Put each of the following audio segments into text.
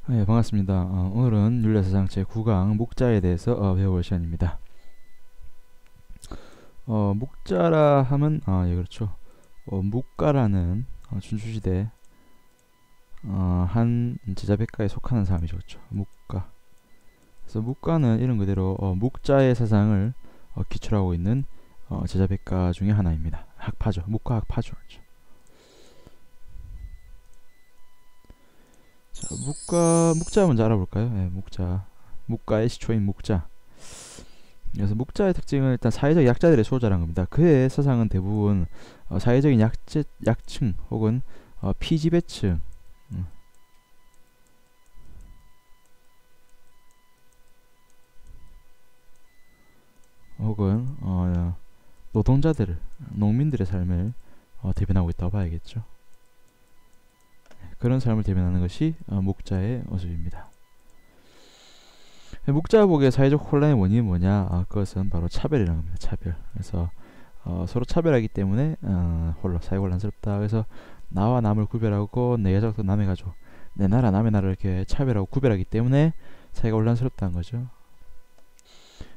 네, 반갑습니다. 오늘은 윤리사상 제9강 묵자에 대해서 배워볼 시간입니다. 묵자라 하면 예, 그렇죠. 묵가라는 춘추시대 한 제자백가에 속하는 사람이죠. 그렇죠. 묵가. 그래서 묵가는 이름 그대로 묵자의 사상을 기초하고 있는 제자백가 중에 하나입니다. 학파죠. 묵가 학파죠. 그렇죠. 자, 묵자 먼저 알아볼까요? 네, 묵가의 시초인 묵자. 그래서 묵자의 특징은 일단 사회적 약자들의 수호자라는 겁니다. 그의 사상은 대부분 사회적인 약층 혹은 피지배층, 혹은 노동자들, 농민들의 삶을 대변하고 있다고 봐야겠죠. 그런 삶을 대변하는 것이 묵자의 모습입니다. 묵자복의 사회적 혼란의 원인이 뭐냐? 그것은 바로 차별이라는 겁니다. 차별. 그래서 서로 차별하기 때문에 사회 혼란스럽다. 그래서 나와 남을 구별하고 내 가족도 남의 가족, 내 나라 남의 나라를 이렇게 차별하고 구별하기 때문에 사회가 혼란스럽다는 거죠.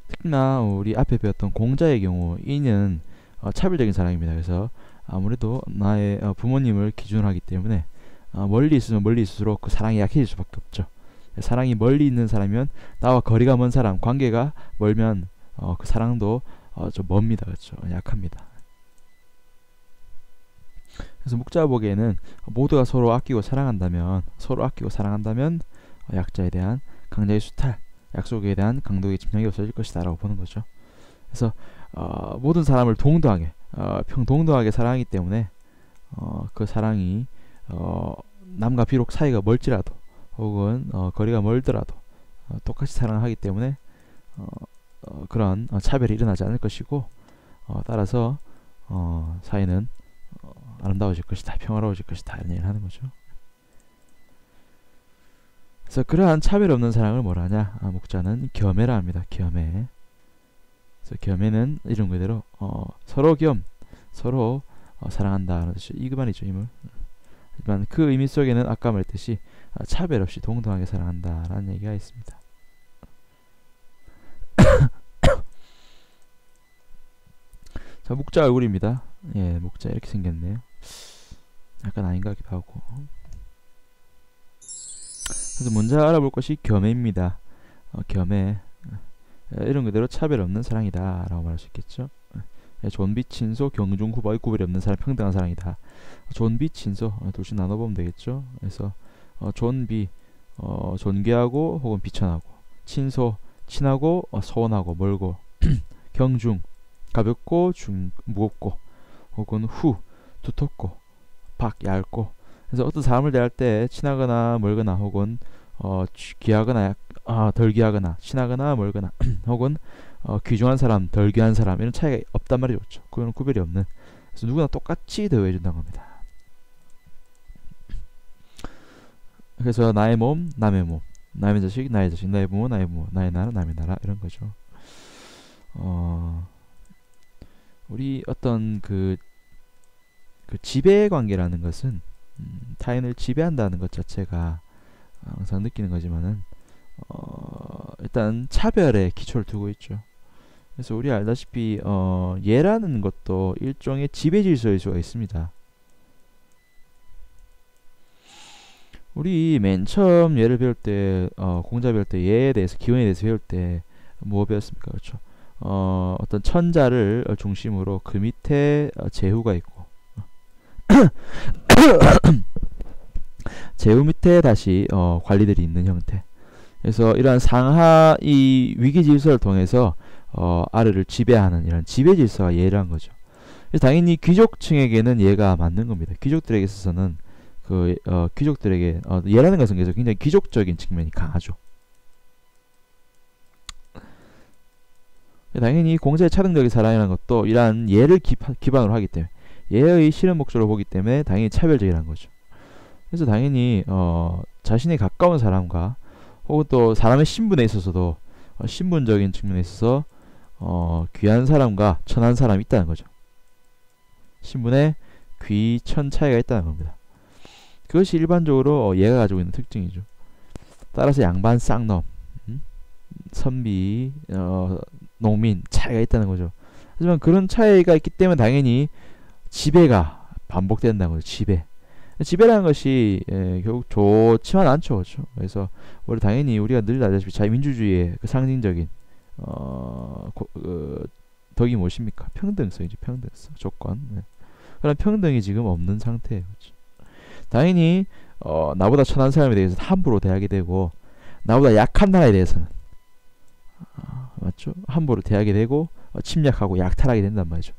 특히나 우리 앞에 배웠던 공자의 경우 이는 차별적인 사람입니다. 그래서 아무래도 나의 부모님을 기준으로 하기 때문에 멀리 있으면 멀리 있을수록 그 사랑이 약해질 수밖에 없죠. 사랑이 멀리 있는 사람이면 나와 거리가 먼 사람, 관계가 멀면 그 사랑도 좀 멉니다. 그렇죠. 약합니다. 그래서 묵자 보기에는 모두가 서로 아끼고 사랑한다면 약자에 대한 강자의 수탈, 약속에 대한 강도의 침략이 없어질 것이다 라고 보는 거죠. 그래서 모든 사람을 동등하게 평동등하게 사랑하기 때문에 그 사랑이 남과 비록 사이가 멀지라도 혹은 거리가 멀더라도 똑같이 사랑하기 때문에 그런 차별이 일어나지 않을 것이고 따라서 사회는 아름다워질 것이다, 평화로워질 것이다 이런 얘기를 하는 거죠. 그래서 그러한 차별 없는 사랑을 뭐라 하냐? 묵자는 겸해라 합니다. 겸해. 그래서 겸해는 이름 그대로 서로 사랑한다는 뜻이 이 말이죠. 이물. 하지만 그 의미 속에는 아까 말했듯이 차별 없이 동등하게 사랑한다라는 얘기가 있습니다. 자, 묵자 얼굴입니다. 예, 묵자 이렇게 생겼네요. 약간 아닌 것 같기도 하고. 그래서 먼저 알아볼 것이 겸해입니다. 겸해. 이런 그대로 차별 없는 사랑이다 라고 말할 수 있겠죠. 존비, 친소, 경중, 후보의 구별이 없는 사람, 평등한 사랑이다. 존비, 친소 둘씩 나눠보면 되겠죠. 그래서 존비, 존귀하고 혹은 비천하고, 친소, 친하고 소원하고 멀고, 경중, 가볍고 무겁고, 혹은 후, 두텁고, 박, 얇고. 그래서 어떤 사람을 대할 때 친하거나 멀거나 혹은 귀하거나 덜 귀하거나 친하거나 멀거나 혹은 귀중한 사람, 덜 귀한 사람 이런 차이가 없단 말이죠. 그거는 구별이 없는. 그래서 누구나 똑같이 대우해준다는 겁니다. 그래서 나의 몸, 남의 몸, 남의 자식, 나의 자식, 나의 부모, 나의 부모, 나의 나라, 남의 나라 이런 거죠. 우리 어떤 그 지배 관계라는 것은 타인을 지배한다는 것 자체가 항상 느끼는 거지만은 일단 차별에 기초를 두고 있죠. 그래서 우리 알다시피 예라는 것도 일종의 지배 질서일 수가 있습니다. 우리 맨 처음 예를 배울 때 공자 배울 때 예에 대해서 기원에 대해서 배울 때 뭐 배웠습니까? 그렇죠. 어떤 천자를 중심으로 그 밑에 제후가 있고 제후 밑에 다시 관리들이 있는 형태. 그래서 이러한 상하 이 위기 질서를 통해서 아래를 지배하는 이런 지배 질서가 예라는 거죠. 그래서 당연히 귀족층에게는 예가 맞는 겁니다. 귀족들에게 있어서는 귀족들에게 예라는 것은 계속 굉장히 귀족적인 측면이 강하죠. 당연히 공자의 차등적인 사랑이라는 것도 이러한 예를 기반으로 하기 때문에 얘의 실현 목적으로 보기 때문에 당연히 차별적이라는 거죠. 그래서 당연히 자신이 가까운 사람과 혹은 또 사람의 신분에 있어서도 신분적인 측면에 있어서 귀한 사람과 천한 사람이 있다는 거죠. 신분의 귀, 천 차이가 있다는 겁니다. 그것이 일반적으로 얘가 가지고 있는 특징이죠. 따라서 양반, 쌍놈, 선비, 농민 차이가 있다는 거죠. 하지만 그런 차이가 있기 때문에 당연히 지배가 반복된다는 거죠. 지배라는 것이 결국 좋지만 않죠. 그렇죠? 그래서 우리 당연히 우리가 늘 알다시피 자유민주주의의 그 상징적인 덕이 무엇입니까? 평등성이죠. 평등성 조건. 네. 그런 평등이 지금 없는 상태예요. 그렇죠? 당연히 나보다 천한 사람에 대해서 함부로 대하게 되고 나보다 약한 나라에 대해서는 맞죠? 함부로 대하게 되고 침략하고 약탈하게 된단 말이죠.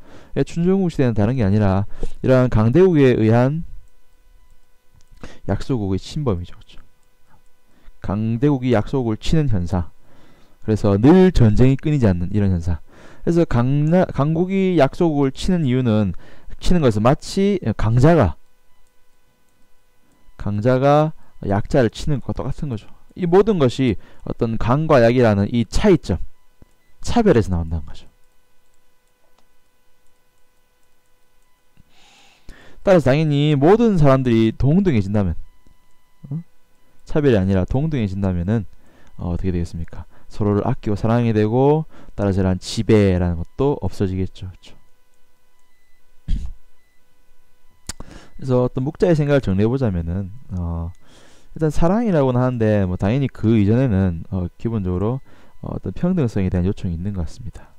춘정국 시대는 다른 게 아니라 이러한 강대국에 의한 약소국의 침범이죠. 그렇죠? 강대국이 약소국을 치는 현상. 그래서 늘 전쟁이 끊이지 않는 이런 현상. 그래서 강국이 약소국을 치는 이유는 치는 것은 마치 강자가 약자를 치는 것과 똑같은 거죠. 이 모든 것이 어떤 강과 약이라는 이 차이점, 차별에서 나온다는 거죠. 따라서 당연히 모든 사람들이 동등해진다면 차별이 아니라 동등해진다면은 어떻게 되겠습니까? 서로를 아끼고 사랑하게 되고 따라서 이런 지배라는 것도 없어지겠죠. 그렇죠? 그래서 어떤 묵자의 생각을 정리해보자면은 일단 사랑이라고는 하는데 뭐 당연히 그 이전에는 기본적으로 어떤 평등성에 대한 요청이 있는 것 같습니다.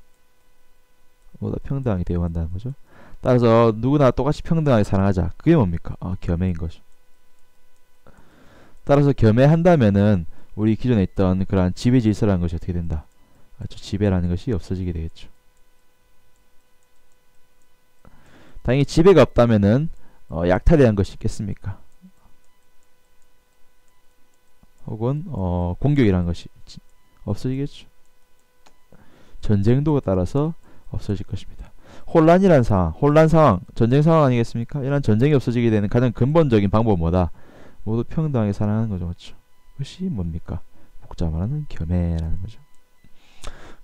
모두 평등하게 대우한다는 거죠. 따라서 누구나 똑같이 평등하게 사랑하자. 그게 뭡니까? 겸해인 거죠. 따라서 겸해한다면은 우리 기존에 있던 그러한 지배 질서라는 것이 어떻게 된다? 지배라는 것이 없어지게 되겠죠. 당연히 지배가 없다면은 약탈이라는 것이 있겠습니까? 혹은 공격이라는 것이 없어지겠죠. 전쟁도에 따라서 없어질 것입니다. 혼란이란 상황, 혼란 상황, 전쟁 상황 아니겠습니까? 이런 전쟁이 없어지게 되는 가장 근본적인 방법은 뭐다? 모두 평등하게 살아가는 거죠. 그렇죠? 그것이 뭡니까? 묵자 말하는 겸해라는 거죠.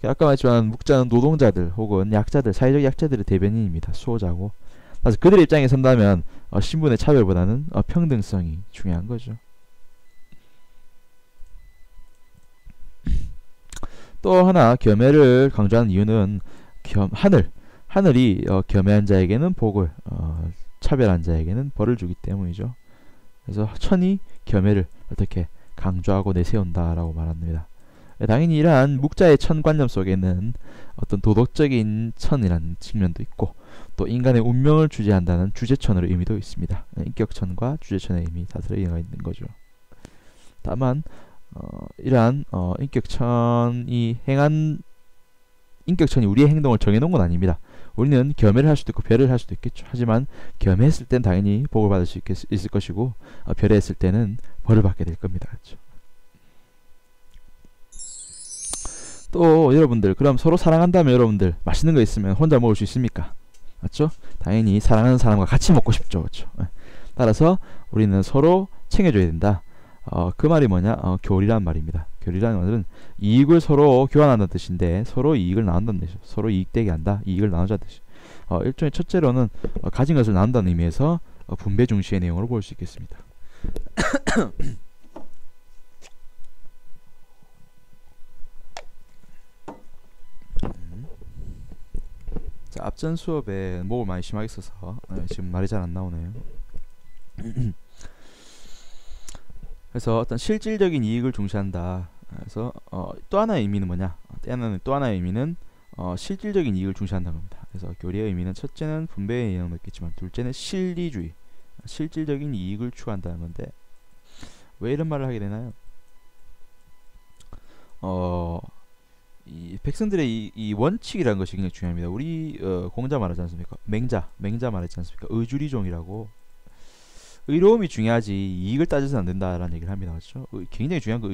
아까 말했지만 묵자는 노동자들 혹은 약자들, 사회적 약자들의 대변인입니다. 수호자고. 그래서 그들의 입장에 선다면 신분의 차별보다는 평등성이 중요한 거죠. 또 하나 겸해를 강조하는 이유는 하늘이 겸해한 자에게는 복을, 차별한 자에게는 벌을 주기 때문이죠. 그래서 천이 겸해를 어떻게 강조하고 내세운다라고 말합니다. 당연히 이러한 묵자의 천관념 속에는 어떤 도덕적인 천이라는 측면도 있고 또 인간의 운명을 주재한다는 주재천의 의미도 있습니다. 인격천과 주재천의 의미 다 들어가 있는 거죠. 다만 이러한 인격천이 우리의 행동을 정해놓은 건 아닙니다. 우리는 겸해를 할 수도 있고 별을 할 수도 있겠죠. 하지만 겸해했을 땐 당연히 복을 받을 수 있을 것이고 별했을 때는 벌을 받게 될 겁니다. 그렇죠? 또 여러분들 그럼 서로 사랑한다면 여러분들 맛있는 거 있으면 혼자 먹을 수 있습니까? 맞죠? 당연히 사랑하는 사람과 같이 먹고 싶죠. 그렇죠? 따라서 우리는 서로 챙겨줘야 된다. 그 말이 뭐냐? 교리란 말입니다. 교리라는 말은 이익을 서로 교환한다는 뜻인데 서로 이익을 나눈다는 뜻이죠. 서로 이익되게 한다. 이익을 나누자는 뜻이죠. 일종의 첫째로는 가진 것을 나눈다는 의미에서 분배 중시의 내용으로 볼 수 있겠습니다. 자, 앞전 수업에 목을 많이 심하게 써서 지금 말이 잘 안 나오네요. 그래서 어떤 실질적인 이익을 중시한다. 그래서 또 하나의 의미는 뭐냐? 또 하나의 의미는 실질적인 이익을 중시한다는 겁니다. 그래서 교리의 의미는 첫째는 분배의 개념도 있겠지만 둘째는 실리주의, 실질적인 이익을 추구한다는 건데 왜 이런 말을 하게 되나요? 이 백성들의 이 원칙이라는 것이 굉장히 중요합니다. 우리 공자 말하지 않습니까? 맹자 말했지 않습니까? 의주리종이라고. 의로움이 중요하지 이익을 따져서는 안 된다라는 얘기를 합니다. 그렇죠? 굉장히 중요한 그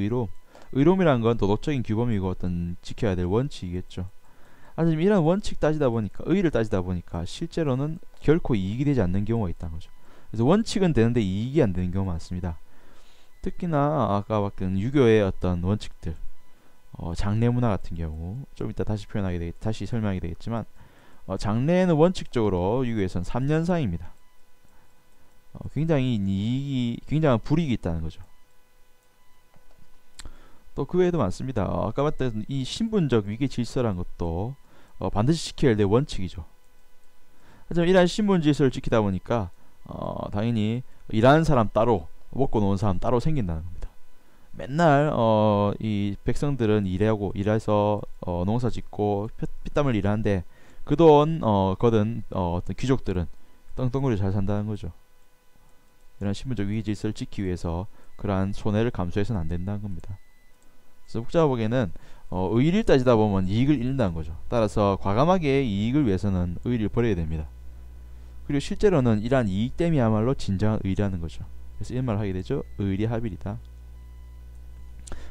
의로움이라는 건 도덕적인 규범이고 어떤 지켜야 될 원칙이겠죠. 하지만 이런 원칙 따지다 보니까, 의의를 따지다 보니까 실제로는 결코 이익이 되지 않는 경우가 있다는 거죠. 그래서 원칙은 되는데 이익이 안 되는 경우가 많습니다. 특히나 아까 봤던 유교의 어떤 원칙들, 장례 문화 같은 경우, 좀 이따 다시 설명하게 되겠지만, 장례는 원칙적으로 유교에서는 3년상입니다. 굉장한 불이익이 있다는 거죠. 또 그 외에도 많습니다. 아까 봤던 이 신분적 위계 질서라는 것도 반드시 지켜야 될 원칙이죠. 하지만 이러한 신분 질서를 지키다 보니까 당연히 일하는 사람 따로, 먹고 노는 사람 따로 생긴다는 겁니다. 맨날 이 백성들은 일해서 농사 짓고 피땀을 일하는데 그 돈 거둔 어떤 귀족들은 떵떵거리 잘 산다는 거죠. 이런 신분적 위계 질서를 지키기 위해서 그러한 손해를 감수해서는 안 된다는 겁니다. 그래서 묵자가 보기에는 의의를 따지다 보면 이익을 잃는다는 거죠. 따라서 과감하게 이익을 위해서는 의의를 버려야 됩니다. 그리고 실제로는 이러한 이익됨이야말로 진정한 의의라는 거죠. 그래서 이런 말을 하게 되죠. 의리합일이다.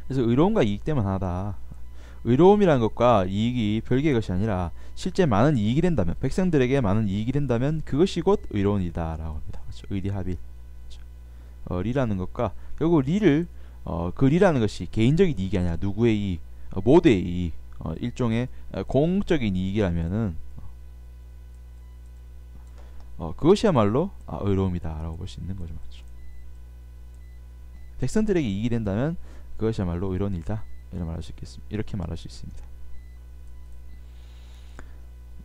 그래서 의로움과 이익됨은 하나다. 의로움이라는 것과 이익이 별개의 것이 아니라 실제 많은 이익이 된다면, 백성들에게 많은 이익이 된다면 그것이 곧 의로움이다 라고 합니다. 그렇죠? 의리합일. 그렇죠? 리라는 것과 결국 그 리라는 것이 개인적인 이익이 아니라 누구의 이익, 모두의 이익, 일종의 공적인 이익이라면은 그것이야말로 의로움이다 라고 볼 수 있는 거죠. 맞죠? 백성들에게 이익이 된다면 그것이야말로 의로운 일이다, 이렇게 말할 수 있습니다.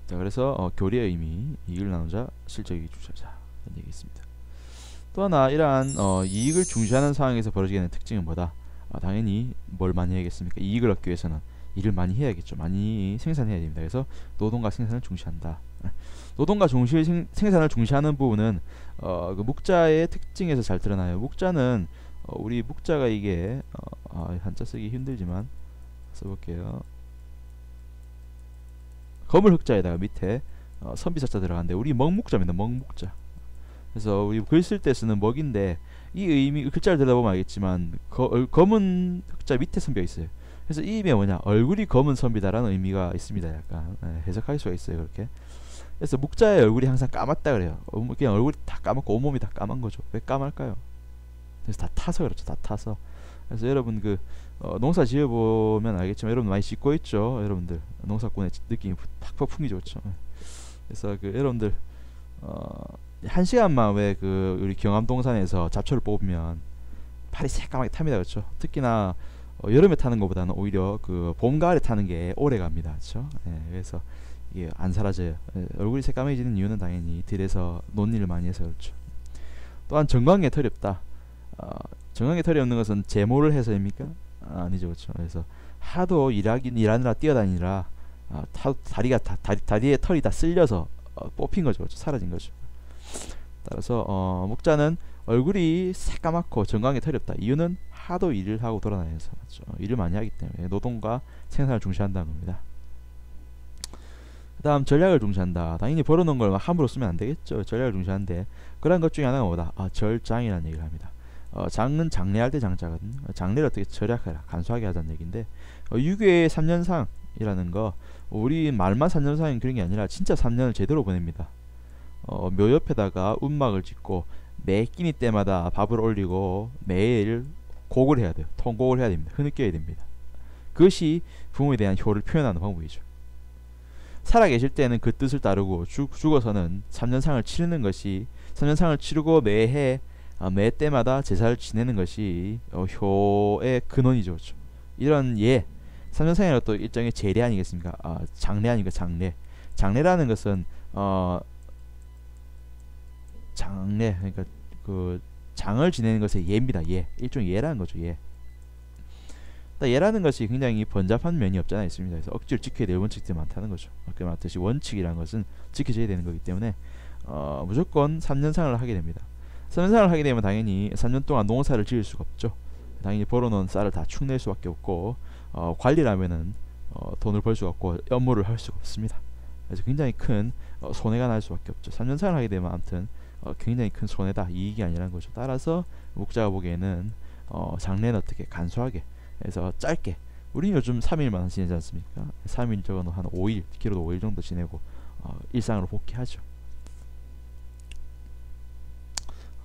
자, 그래서 교리의 의미, 이익을 나누자, 실적이익을 주자자 이런 얘기 있습니다. 또 하나, 이러한 이익을 중시하는 상황에서 벌어지게 되는 특징은 뭐다? 당연히 뭘 많이 해야겠습니까? 이익을 얻기 위해서는 일을 많이 해야겠죠. 많이 생산해야 됩니다. 그래서 노동과 생산을 중시한다. 노동과 생산을 중시하는 부분은 그 묵자의 특징에서 잘 드러나요. 묵자는 우리 묵자가 이게 한자 쓰기 힘들지만 써볼게요. 거물 흑자에다가 밑에 선비사자 들어가는데 우리 먹묵자입니다. 먹묵자. 그래서 우리 글 쓸 때 쓰는 먹인데 이 의미, 글자를 들여다보면 알겠지만 검은 흑자 밑에 선비가 있어요. 그래서 이 의미가 뭐냐, 얼굴이 검은 선비다라는 의미가 있습니다. 약간 해석할 수가 있어요. 그렇게. 그래서 묵자의 얼굴이 항상 까맣다 그래요. 그냥 얼굴이 다 까맣고 온몸이 다 까만 거죠. 왜 까말까요? 그래서 다 타서 그렇죠. 다 타서. 그래서 여러분 농사 지어보면 알겠지만 여러분 많이 짓고 있죠. 여러분들 농사꾼의 느낌이 팍팍 풍기죠. 그렇죠? 그래서 여러분들 1시간만 왜 우리 경암동산에서 잡초를 뽑으면 팔이 새까맣게 탑니다. 그렇죠? 특히나 여름에 타는 것보다는 오히려 봄 가을에 타는 게 오래 갑니다. 그렇죠? 그래서 이게 안 사라져요. 얼굴이 새까매지는 이유는 당연히 들에서 논일을 많이 해서 그렇죠. 또한 정관계 털이 없다. 정관계 털이 없는 것은 제모를 해서입니까? 아니죠. 그렇죠? 그래서 하도 일하느라 뛰어다니라 다리에 털이 다 쓸려서 뽑힌 거죠. 그렇죠? 사라진 거죠. 따라서 묵자는 얼굴이 새까맣고 정강에 털이 없다. 이유는 하도 일을 하고 돌아다녀서 그렇죠? 일을 많이 하기 때문에 노동과 생산을 중시한다는 겁니다. 그 다음 전략을 중시한다. 당연히 벌어놓은 걸 함부로 쓰면 안 되겠죠. 전략을 중시하는데 그런 것 중에 하나가 뭐다? 절장이라는 얘기를 합니다. 장은 장례할 때 장자거든요. 장례를 어떻게 절약해라, 간소하게 하자는 얘기인데 유교의 3년상이라는 거, 우리 말만 3년상인 그런 게 아니라 진짜 3년을 제대로 보냅니다. 묘 옆에다가 운막을 짓고 매 끼니 때마다 밥을 올리고 매일 곡을 해야 돼요. 통곡을 해야 됩니다. 흐느껴야 됩니다. 그것이 부모에 대한 효를 표현하는 방법이죠. 살아계실 때는 그 뜻을 따르고 죽어서는 3년상을 치르는 것이, 3년상을 치르고 매해 매 때마다 제사를 지내는 것이 효의 근원이죠. 그렇죠? 이런 3년상이라는 또 일종의 제례 아니겠습니까? 장례 아니까 장례. 장례라는 것은 장례, 그러니까 장을 지내는 것의 예입니다. 일종의 예라는 거죠. 예라는 것이 굉장히 번잡한 면이 없지 않아 있습니다. 그래서 억지로 지켜야 될 원칙들이 많다는 거죠. 아까 말했듯이 원칙이라는 것은 지켜져야 되는 거기 때문에 무조건 3년상을 하게 됩니다. 3년상을 하게 되면 당연히 3년 동안 농사를 지을 수가 없죠. 당연히 벌어놓은 쌀을 다 축낼 수밖에 없고 관리라면은 돈을 벌 수가 없고 업무를 할 수가 없습니다. 그래서 굉장히 큰 손해가 날 수밖에 없죠. 3년상을 하게 되면 아무튼 굉장히 큰 손해다, 이익이 아니라는 거죠. 따라서 묵자가 보기에는 장례는 어떻게 간소하게 해서 짧게 우리는 요즘 3일만 지내지 않습니까? 3일 적어도 한 5일, 길어도 5일 정도 지내고 일상으로 복귀하죠.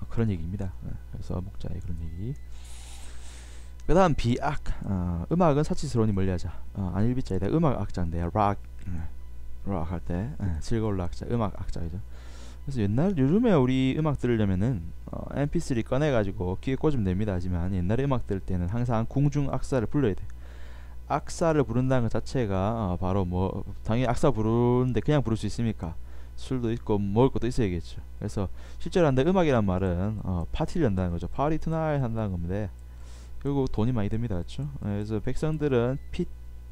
그런 얘기입니다. 그래서 목자의 그런 얘기. 그 다음 비악. 음악은 사치스러우니 멀리하자. 안일비자이다. 음악 악자인데 락 할 때 즐거울 악자, 음악 악자이죠. 그래서 요즘에 우리 음악 들으려면은 mp3 꺼내가지고 귀에 꽂으면 됩니다. 하지만 옛날에 음악 들을 때는 항상 궁중 악사를 불러야 돼. 악사를 부른다는 것 자체가 바로 뭐 당연히 악사 부르는데 그냥 부를 수 있습니까? 술도 있고 먹을 것도 있어야겠죠. 그래서 실제로 한데 음악이란 말은 파티를 한다는 거죠. 파티 투나잇 한다는 건데 결국 돈이 많이 듭니다. 그렇죠? 그래서 백성들은 피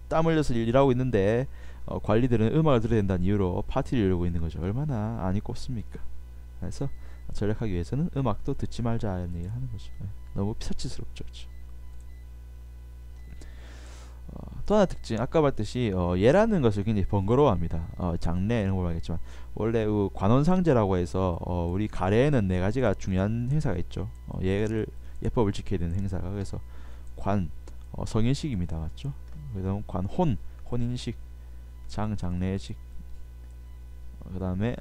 땀 흘려서 일하고 있는데 관리들은 음악을 들어야 된다는 이유로 파티를 열고 있는 거죠. 얼마나 안이 꼽습니까? 그래서 절약하기 위해서는 음악도 듣지 말자는 얘기를 하는 거죠. 너무 사치스럽죠. 그렇죠? 또 하나 특징, 아까 봤듯이 예라는 것을 굉장히 번거로워합니다. 장례 이런 걸 말했지만 원래 관원상제라고 해서 우리 가래에는 네 가지가 중요한 행사가 있죠. 예법을 지켜야 되는 행사가. 그래서 관, 성인식입니다. 맞죠? 그다음 관, 혼인식, 장례식, 그 다음에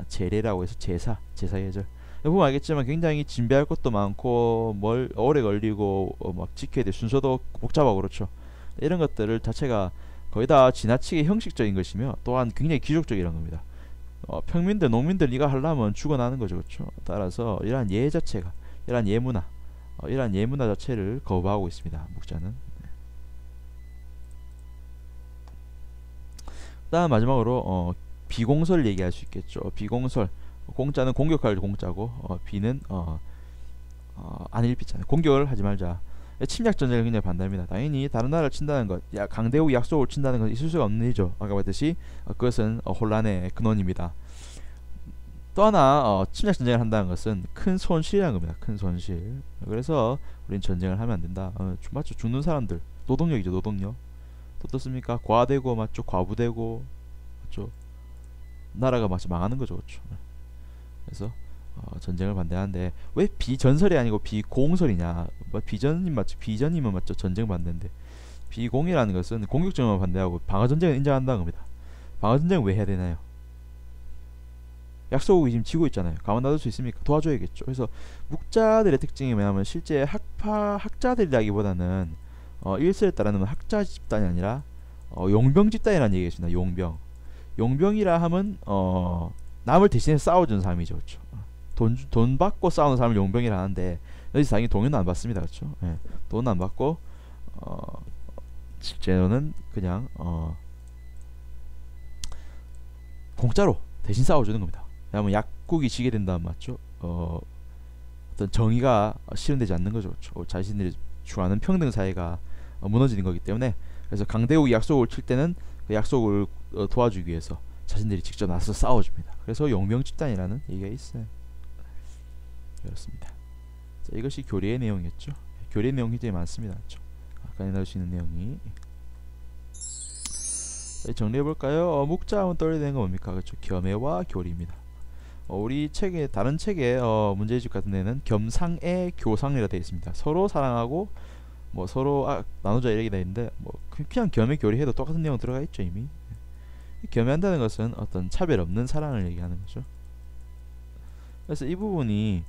제례라고 해서 제사 예절. 보면 알겠지만 굉장히 준비할 것도 많고 뭘 오래 걸리고 막 지켜야 될 순서도 복잡하고 그렇죠. 이런 것들을 자체가 거의 다 지나치게 형식적인 것이며 또한 굉장히 귀족적이라는 겁니다. 평민들, 농민들 네가 하려면 죽어나는 거죠. 그렇죠. 따라서 이러한 예 자체가, 이러한 예문화, 이러한 예문화 자체를 거부하고 있습니다. 목자는. 다음 마지막으로 비공설 얘기할 수 있겠죠. 비공설, 공자는 공격할 공자고 비는 안일비잖아요. 공격을 하지 말자. 침략 전쟁을 굉장히 반대합니다. 당연히 다른 나라를 친다는 것, 강대국 약속을 친다는 건 있을 수가 없는 일이죠. 아까 봤듯이 그것은 혼란의 근원입니다. 또 하나 침략 전쟁을 한다는 것은 큰 손실이라는 겁니다. 큰 손실. 그래서 우린 전쟁을 하면 안 된다. 맞죠? 죽는 사람들, 노동력이죠. 노동력. 또 어떻습니까? 과되고 맞죠? 과부되고 맞죠? 나라가 마치 망하는 거죠. 그렇죠? 그래서 전쟁을 반대하는데 왜 비전설이 아니고 비공설이냐? 뭐 비전님 맞죠? 비전이면 맞죠? 전쟁 반대인데 비공이라는 것은 공격전쟁을 반대하고 방어전쟁을 인정한다는 겁니다. 방어전쟁을 왜 해야 되나요? 약속이 지금 지고 있잖아요. 가만 놔둘 수 있습니까? 도와줘야겠죠. 그래서 묵자들의 특징이 뭐냐면 실제 학자들이라기보다는 일설에 따르면 학자 집단이 아니라 용병 집단이라는 얘기가 있습니다. 용병이라 하면 남을 대신해서 싸워주는 사람이죠. 그렇죠? 돈 받고 싸우는 사람을 용병이라 하는데 여기서 당연히 돈은 안 받습니다. 그렇죠? 돈 안 받고 실제로는 그냥 공짜로 대신 싸워주는 겁니다. 왜냐하면 약국이 지게 된다면 맞죠? 어떤 정의가 실현되지 않는 거죠. 그렇죠? 자신들이 추구하는 평등 사회가 무너지는 거기 때문에. 그래서 강대국이 약속을 칠 때는 그 약속을 도와주기 위해서 자신들이 직접 나서 싸워줍니다. 그래서 용병 집단이라는 얘기가 있어요. 그렇습니다. 자, 이것이 교리의 내용이었죠. 교리의 내용 굉장히 많습니다. 그렇죠? 아까 나올 수 있는 내용이. 자, 정리해볼까요? 묵자하면 떠올리는 건 뭡니까? 그렇죠. 겸해와 교리입니다. 우리 책에, 다른 책에 문제집 같은 데는 겸상의 교상이라 되어 있습니다. 서로 사랑하고 뭐 서로 나누자 이렇게 되어 있는데 뭐 그냥 겸해 교리해도 똑같은 내용 들어가 있죠. 이미. 겸해한다는 것은 어떤 차별 없는 사랑을 얘기하는 거죠. 그래서 이 부분이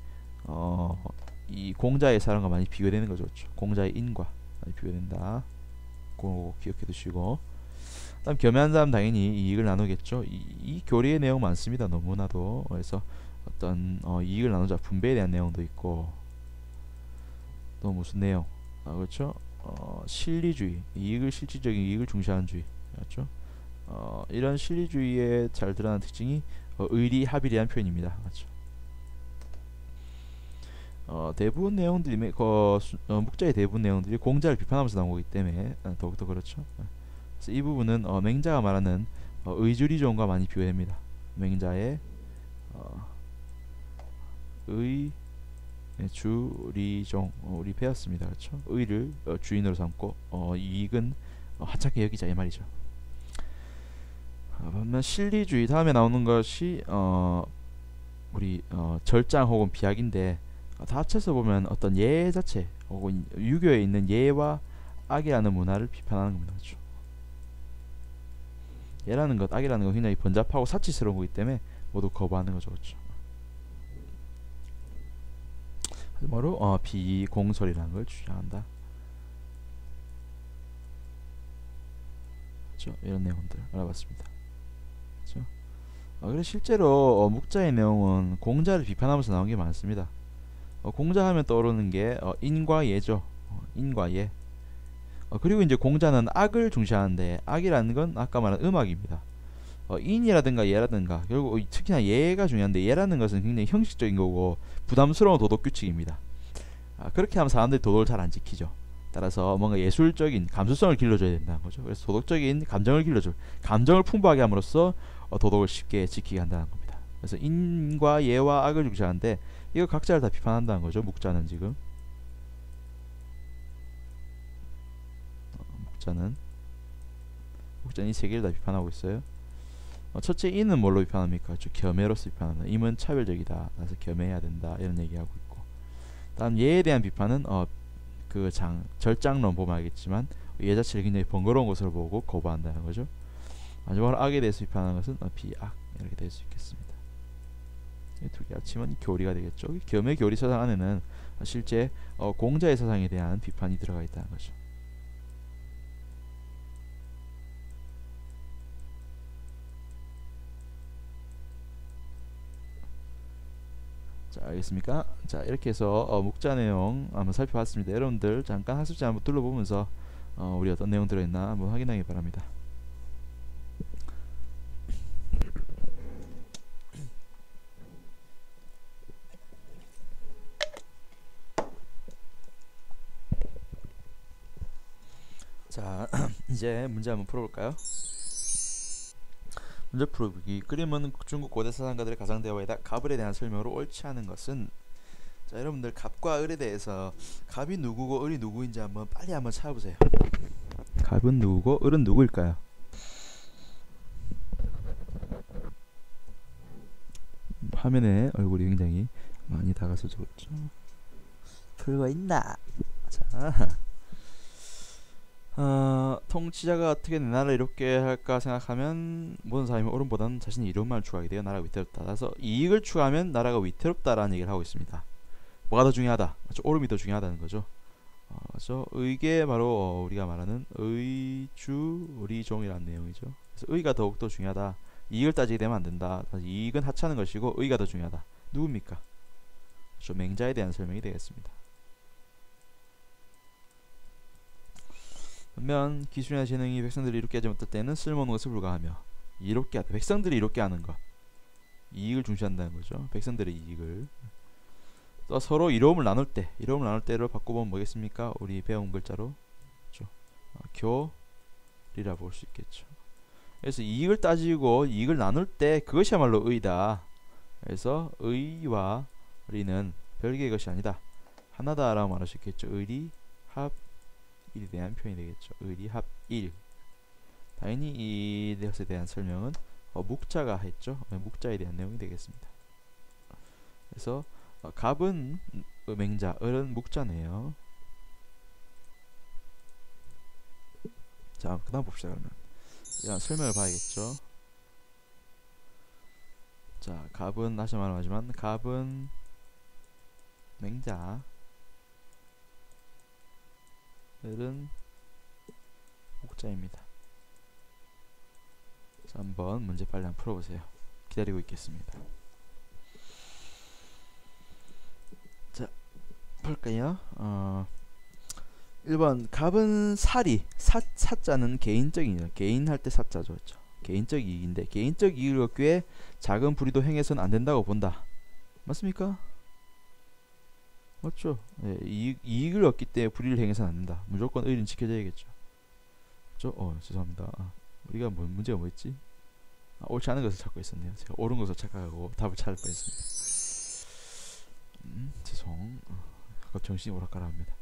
이 공자의 사랑과 많이 비교되는 거죠. 그렇죠? 공자의 인과 많이 비교된다. 그거 기억해 두시고. 다음 겸해한 사람 당연히 이익을 나누겠죠. 이 교리의 내용 많습니다. 너무나도. 그래서 어떤 이익을 나누자 분배에 대한 내용도 있고 또 무슨 내용? 그렇죠. 실리주의, 실질적인 이익을 중시하는 주의, 그렇죠. 이런 실리주의에 잘 드러나는 특징이 의리합일이라는 표현입니다. 그렇죠. 대부분 내용들이 묵자의 대부분 내용들이 공자를 비판하면서 나오기 때문에 더욱더 그렇죠. 그래서 이 부분은 맹자가 말하는 의주리종과 많이 비교됩니다. 맹자의 주리종 우리 배웠습니다. 그렇죠? 의를 주인으로 삼고 이익은 하찮게 여기자 이 말이죠. 반면 실리주의 다음에 나오는 것이 우리 절장 혹은 비약인데 다 합쳐서 보면 어떤 예 자체 혹은 유교에 있는 예와 악이라는 문화를 비판하는 겁니다. 그렇죠? 예라는 것, 악이라는 건 굉장히 번잡하고 사치스러운 거기 때문에 모두 거부하는 거죠. 그렇죠? 바로 비공설이라는 걸 주장한다. 그렇죠? 이런 내용들 알아봤습니다. 그렇죠? 그래서 실제로 묵자의 내용은 공자를 비판하면서 나온 게 많습니다. 공자하면 떠오르는 게 인과 예죠. 인과 예. 그리고 이제 공자는 악을 중시하는데 악이라는 건 아까 말한 음악입니다. 인이라든가 예라든가 결국 특히나 예가 중요한데 예라는 것은 굉장히 형식적인 거고 부담스러운 도덕 규칙입니다. 그렇게 하면 사람들이 도덕을 잘 안 지키죠. 따라서 뭔가 예술적인 감수성을 길러줘야 된다는 거죠. 그래서 도덕적인 감정을 길러줘, 감정을 풍부하게 함으로써 도덕을 쉽게 지키게 한다는 겁니다. 그래서 인과 예와 악을 중시하는데 이거 각자를 다 비판한다는 거죠. 묵자는 지금 묵자는 이 세 개를 다 비판하고 있어요. 첫째 인은 뭘로 비판합니까? 겸해로서 비판합니다. 임은 차별적이다. 그래서 겸해야 된다. 이런 얘기하고 있고, 다음 예에 대한 비판은 절장론 보면 알겠지만 예 자체를 굉장히 번거로운 것으로 보고 거부한다는 거죠. 마지막으로 악에 대해서 비판하는 것은 비악 이렇게 될 수 있겠습니다. 이 두 개 합치면 교리가 되겠죠. 겸해 교리 사상 안에는 실제 공자의 사상에 대한 비판이 들어가 있다는 거죠. 자, 알겠습니까? 자, 이렇게 해서 묵자 내용 한번 살펴봤습니다. 여러분들 잠깐 학습지 한번 둘러보면서 우리 어떤 내용 들어있나 한번 확인하기 바랍니다. 자, 이제 문제 한번 풀어볼까요? 문제 풀어보기. 그림은 중국 고대 사상가들의 가상대화에다 갑을에 대한 설명으로 옳지 않은 것은. 자, 여러분들 갑과 을에 대해서 갑이 누구고 을이 누구인지 빨리 한번 찾아보세요. 갑은 누구고 을은 누구일까요? 화면에 얼굴이 굉장히 많이 다가서 적었죠. 풀고 있나? 자, 통치자가 어떻게 내 나라를 이롭게 할까 생각하면 모든 사람이 옳음보다는 자신의 이로움만을 추구하게 되어 나라가 위태롭다. 그래서 이익을 추구하면 나라가 위태롭다라는 얘기를 하고 있습니다. 뭐가 더 중요하다? 옳음이 더 중요하다는 거죠. 그래서 이게 바로 우리가 말하는 의주의종이라는 내용이죠. 그래서 의가 더욱더 중요하다. 이익을 따지게 되면 안 된다. 이익은 하찮은 것이고 의가 더 중요하다. 누굽니까? 그렇죠. 맹자에 대한 설명이 되겠습니다. 반면 기술이나 재능이 백성들이 이롭게 하지 못할 때는 쓸모없는 것을 불가하며 이롭게 하다. 백성들이 이롭게 하는 것, 이익을 중시한다는 거죠. 백성들의 이익을. 또 서로 이로움을 나눌 때, 이로움을 나눌 때를 바꿔보면 뭐겠습니까? 우리 배운 글자로 그렇죠. 교리라 볼 수 있겠죠. 그래서 이익을 따지고 이익을 나눌 때 그것이야말로 의다. 그래서 의와 리는 별개의 것이 아니다. 하나다라고 말할 수 있겠죠. 의리 합 일에 대한 표현이 되겠죠. 의리 합일. 당연히 이 것에 대한 설명은 묵자가 했죠. 묵자에 대한 내용이 되겠습니다. 그래서 갑은 맹자, 을은 묵자네요. 자, 그 다음 봅시다. 그러면 이런 설명을 봐야겠죠. 자, 갑은 다시 말하지만 갑은 맹자, 을은 묵자입니다. 자, 한번 문제 빨리 한번 풀어보세요. 기다리고 있겠습니다. 자, 볼까요? 1번 갑은 사리. 사자는 개인적인, 개인 할 때 사자죠. 그렇죠? 개인적 이익인데 개인적 이익을 얻기 위해 작은 불의도 행해서는 안 된다고 본다. 맞습니까? 맞죠? 예, 이익을 얻기 때문에 불의를 행해서는 안 된다. 무조건 의리는 지켜져야겠죠. 그렇죠? 죄송합니다. 우리가 문제가 뭐였지? 옳지 않은 것을 찾고 있었네요. 제가 옳은 것을 착각하고 답을 찾을 뻔했습니다. 죄송. 가끔 정신이 오락가락합니다.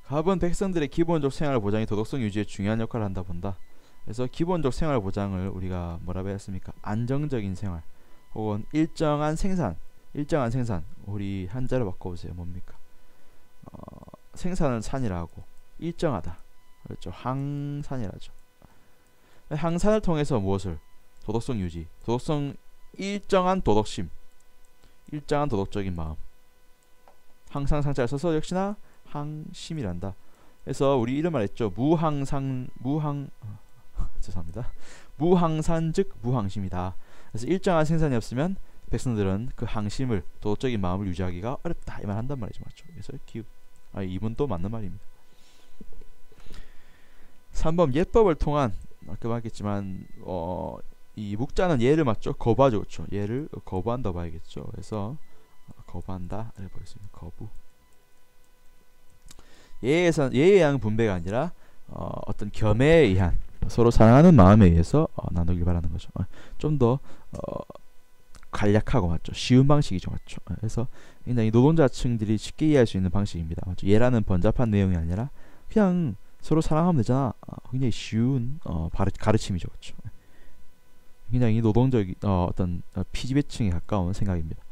갑은 백성들의 기본적 생활 보장이 도덕성 유지에 중요한 역할을 한다 본다. 그래서 기본적 생활 보장을 우리가 뭐라 배웠습니까? 안정적인 생활 혹은 일정한 생산. 우리 한자로 바꿔보세요. 뭡니까? 생산을 산이라고 일정하다. 그렇죠. 항산이라죠. 항산을 통해서 무엇을? 도덕성 유지, 도덕성, 일정한 도덕심, 일정한 도덕적인 마음. 항상 상자를 써서 역시나 항심이란다. 그래서 우리 이런 말 했죠. 죄송합니다. 무항산 즉 무항심이다. 그래서 일정한 생산이 없으면 백성들은 그 항심을, 도덕적인 마음을 유지하기가 어렵다, 이 말 한단 말이죠. 맞죠? 그래서 이분도 맞는 말입니다. 3번 예법을 통한, 아까 말했지만 이 묵자는 예를 맞죠? 거부하죠. 그렇죠? 예를 거부한다 봐야겠죠. 그래서 거부한다 이렇게 보겠습니다. 거부. 예에 의한 분배가 아니라 어떤 겸해에 의한, 서로 사랑하는 마음에 의해서 나누길 바라는 거죠. 좀 더 간략하고 맞죠? 쉬운 방식이죠. 맞죠? 그래서 굉장히 노동자층들이 쉽게 이해할 수 있는 방식입니다. 맞죠? 예라는 번잡한 내용이 아니라 그냥 서로 사랑하면 되잖아. 굉장히 쉬운 가르침이죠. 그렇죠? 굉장히 노동적 어떤 피지배층에 가까운 생각입니다.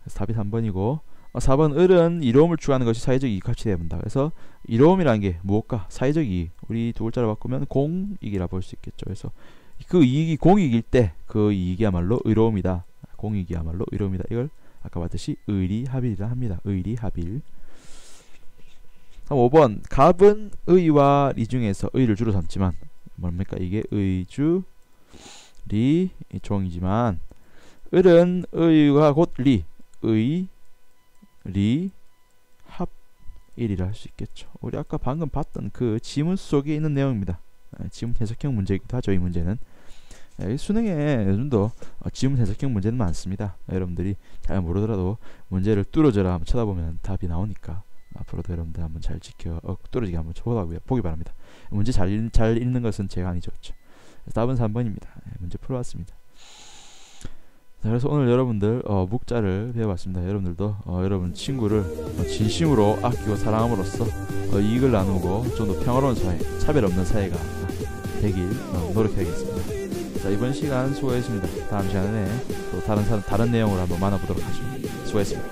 그래서 답이 3번이고 4번 을은 이로움을 추구하는 것이 사회적 이익같이 되어본다. 그래서 이로움이라는 게 무엇과? 사회적 이익. 우리 두 글자로 바꾸면 공익이라 볼 수 있겠죠. 그래서 그 이익이 공익일 때 그 이익이야말로 의로움이다. 공익이야말로 의로움이다. 이걸 아까 봤듯이 의리합일이라 합니다. 의리합일. 5번 갑은 의와 리 중에서 의를 주로 삼지만 뭡니까? 이게 의주 리 종이지만 을은 의가 곧 리, 의 리 합 일이라 할 수 있겠죠. 우리 아까 방금 봤던 그 지문 속에 있는 내용입니다. 지문 해석형 문제이기도 하죠. 이 문제는 수능에 요즘도 지문 해석형 문제는 많습니다. 여러분들이 잘 모르더라도 문제를 뚫어져라 한번 쳐다보면 답이 나오니까 앞으로도 여러분들 한번 잘 뚫어지게 한번 보기 바랍니다. 문제 잘 읽는 것은 제가 아니죠. 그렇죠? 답은 3번입니다. 문제 풀어봤습니다. 자, 그래서 오늘 여러분들 묵자를 배워봤습니다. 여러분들도 여러분 친구를 진심으로 아끼고 사랑함으로써 이익을 나누고 좀 더 평화로운 사회, 차별 없는 사회가 되길 노력해야겠습니다. 자, 이번 시간 수고했습니다. 다음 시간에 또 다른 내용으로 한번 만나보도록 하겠습니다. 수고했습니다.